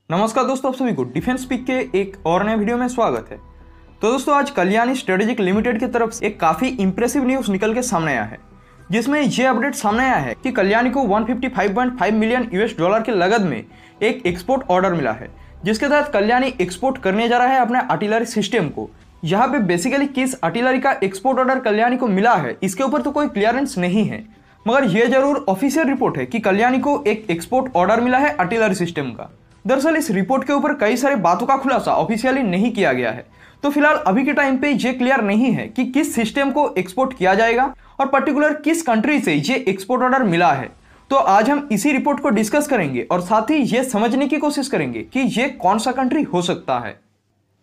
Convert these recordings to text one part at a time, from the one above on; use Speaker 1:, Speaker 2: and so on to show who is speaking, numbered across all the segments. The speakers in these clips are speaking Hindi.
Speaker 1: नमस्कार दोस्तों, आप सभी को डिफेंस पिक के एक और नए वीडियो में स्वागत है। तो दोस्तों आज कल्याणी स्ट्रेटेजिक लिमिटेड की तरफ से एक काफी इंप्रेसिव न्यूज निकल के सामने आया है, जिसमें ये अपडेट सामने आया है कि कल्याणी को 155.5 मिलियन यूएस डॉलर की लागत में एक एक्सपोर्ट ऑर्डर मिला है, जिसके तहत कल्याणी एक्सपोर्ट करने जा रहा है अपने आर्टिलरी सिस्टम को। यहाँ पे बेसिकली किस आर्टिलरी का एक्सपोर्ट ऑर्डर कल्याणी को मिला है इसके ऊपर तो कोई क्लियरेंस नहीं है, मगर यह जरूर ऑफिशियल रिपोर्ट है कि कल्याणी को एक एक्सपोर्ट ऑर्डर मिला है आर्टिलरी सिस्टम का। दरअसल इस रिपोर्ट के ऊपर कई सारे बातों का खुलासा ऑफिशियली नहीं किया गया है, तो फिलहाल अभी के टाइम पे ये क्लियर नहीं है कि किस सिस्टम को एक्सपोर्ट किया जाएगा और पर्टिकुलर किस कंट्री से ये एक्सपोर्ट ऑर्डर मिला है। तो आज हम इसी रिपोर्ट को डिस्कस करेंगे और साथ ही ये समझने की कोशिश करेंगे कि ये कौन सा कंट्री हो सकता है।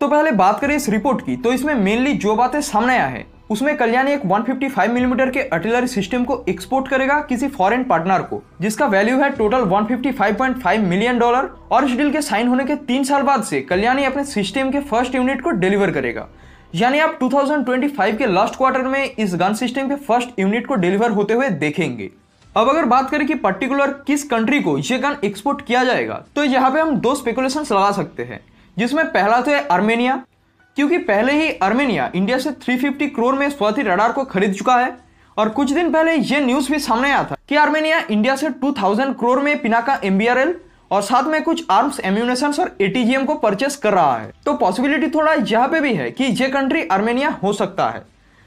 Speaker 1: तो पहले बात करें इस रिपोर्ट की, तो इसमें मेनली जो बातें सामने आया है उसमें कल्याणी एक 155 मिलीमीटर के आर्टिलरी सिस्टम को एक्सपोर्ट करेगा किसी फॉरेन पार्टनर को, जिसका वैल्यू है टोटल 155.5 मिलियन डॉलर। और इस डील के साइन होने के 3 साल बाद से कल्याणी अपने सिस्टम के फर्स्ट यूनिट को डिलीवर करेगा, यानी आप 2025 के लास्ट क्वार्टर में इस गन सिस्टम के फर्स्ट यूनिट को डिलीवर होते हुए देखेंगे। अब अगर बात करें कि पर्टिकुलर किस कंट्री को ये गन एक्सपोर्ट किया जाएगा, तो यहाँ पे हम दो स्पेकुलेशंस लगा सकते हैं, जिसमें पहला तो है आर्मेनिया, क्योंकि पहले ही आर्मेनिया इंडिया से 350 करोड़ में स्वाति रडार को खरीद चुका है। और कुछ दिन पहले यह न्यूज भी सामने आया था कि आर्मेनिया इंडिया से 2000 करोड़ में पिनाका MBRL और साथ में कुछ आर्म्स, एम्यूनेशन और ATGM को परचेस कर रहा है। तो पॉसिबिलिटी थोड़ा यहाँ पे भी है कि ये कंट्री आर्मेनिया हो सकता है,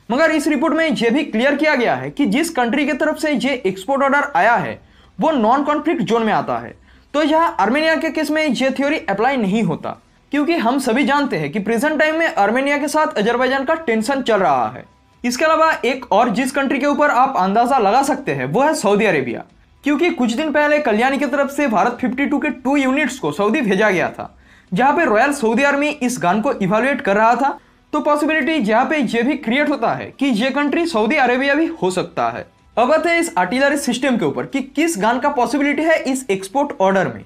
Speaker 1: मगर इस रिपोर्ट में यह भी क्लियर किया गया है कि जिस कंट्री की तरफ से ये एक्सपोर्ट ऑर्डर आया है वो नॉन कॉन्फ्लिक्ट जोन में आता है। तो यहाँ आर्मेनिया के केस में यह थ्योरी अप्लाई नहीं होता, क्योंकि हम सभी जानते हैं कि प्रेजेंट टाइम में आर्मेनिया के साथ अजरबैजान का टेंशन चल रहा है। इसके अलावा एक और जिस कंट्री के ऊपर आप अंदाजा लगा सकते हैं वो है सऊदी अरेबिया, क्योंकि कुछ दिन पहले कल्याणी की तरफ से भारत 52 के 2 यूनिट्स को सऊदी भेजा गया था, जहां पे रॉयल सऊदी आर्मी इस गन को इवेल्युएट कर रहा था। तो पॉसिबिलिटी यहाँ पे यह भी क्रिएट होता है कि ये कंट्री सऊदी अरेबिया भी हो सकता है। अब आते हैं इस आर्टिलरी सिस्टम के ऊपर कि किस गन का पॉसिबिलिटी है इस एक्सपोर्ट ऑर्डर में।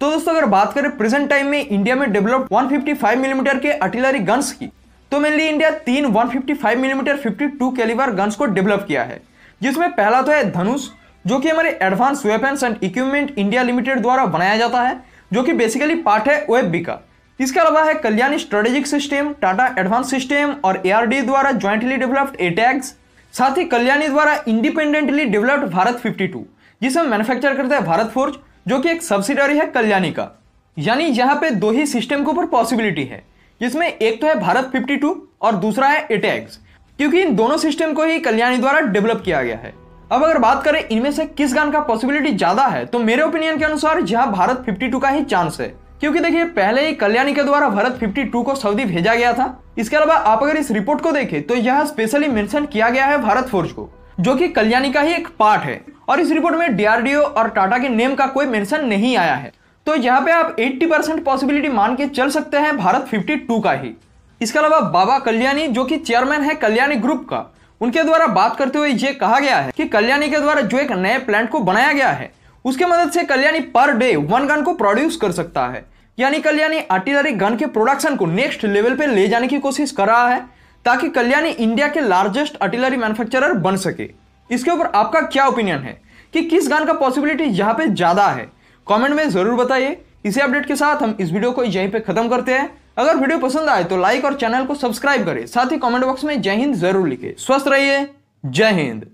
Speaker 1: तो दोस्तों अगर बात करें प्रेजेंट टाइम में इंडिया में डेवलप्ड 155 मिलीमीटर के आर्टिलरी गन्स की, तो mainly India 3 155 millimetre 52 calibre guns को डेवलप किया है, जिसमें पहला तो है धनुष, जो कि हमारे advance weapons and equipment India limited द्वारा बनाया जाता है, जो कि बेसिकली पार्ट है OFB का। इसके अलावा है Kalyani strategic system, Tata advance system और ARD द्वारा ज्वाइंटली डेवलप्ड ATAGS, साथ ही कल्याणी द्वारा इंडिपेंडेंटली डेवलप्ड भारत 52, जिसे मैन्युफैक्चर करता है भारत फोर्ज, जो कि एक सब्सिडरी है कल्याणी का। यानी यहाँ पे दो ही सिस्टम के ऊपर पॉसिबिलिटी है, जिसमें एक तो है भारत 52 और दूसरा है ATAGS, क्योंकि इन दोनों सिस्टम को ही कल्याणी द्वारा डेवलप किया गया है। अब अगर बात करें इनमें से किस गन का पॉसिबिलिटी ज्यादा है, तो मेरे ओपिनियन के अनुसार यहाँ भारत 52 का ही चांस है, क्योंकि देखिए पहले ही कल्याणी के द्वारा भारत 52 को सऊदी भेजा गया था। इसके अलावा आप अगर इस रिपोर्ट को देखें तो यह स्पेशली मेंशन किया गया है भारत फोर्ज को, जो कि कल्याणी का ही एक पार्ट है, और इस रिपोर्ट में DRDO और टाटा के नेम का कोई मेंशन नहीं आया है। तो यहाँ पे आप 80% पॉसिबिलिटी मान के चल सकते हैं भारत 52 का ही। इसके अलावा बाबा कल्याणी, जो कि चेयरमैन है कल्याणी ग्रुप का, उनके द्वारा बात करते हुए ये कहा गया है कि कल्याणी के द्वारा जो एक नए प्लांट को बनाया गया है उसके मदद से कल्याणी पर डे 1 गन को प्रोड्यूस कर सकता है। यानी कल्याणी आर्टिलरी गन के प्रोडक्शन को नेक्स्ट लेवल पे ले जाने की कोशिश कर रहा है, ताकि कल्याणी इंडिया के लार्जेस्ट आर्टिलरी मैन्युफैक्चरर बन सके। इसके ऊपर आपका क्या ओपिनियन है कि किस गन का पॉसिबिलिटी यहाँ पे ज्यादा है? कमेंट में जरूर बताइए। इसी अपडेट के साथ हम इस वीडियो को यहीं पे खत्म करते हैं। अगर वीडियो पसंद आए तो लाइक और चैनल को सब्सक्राइब करें, साथ ही कमेंट बॉक्स में जय हिंद जरूर लिखें। स्वस्थ रहिए, जय हिंद।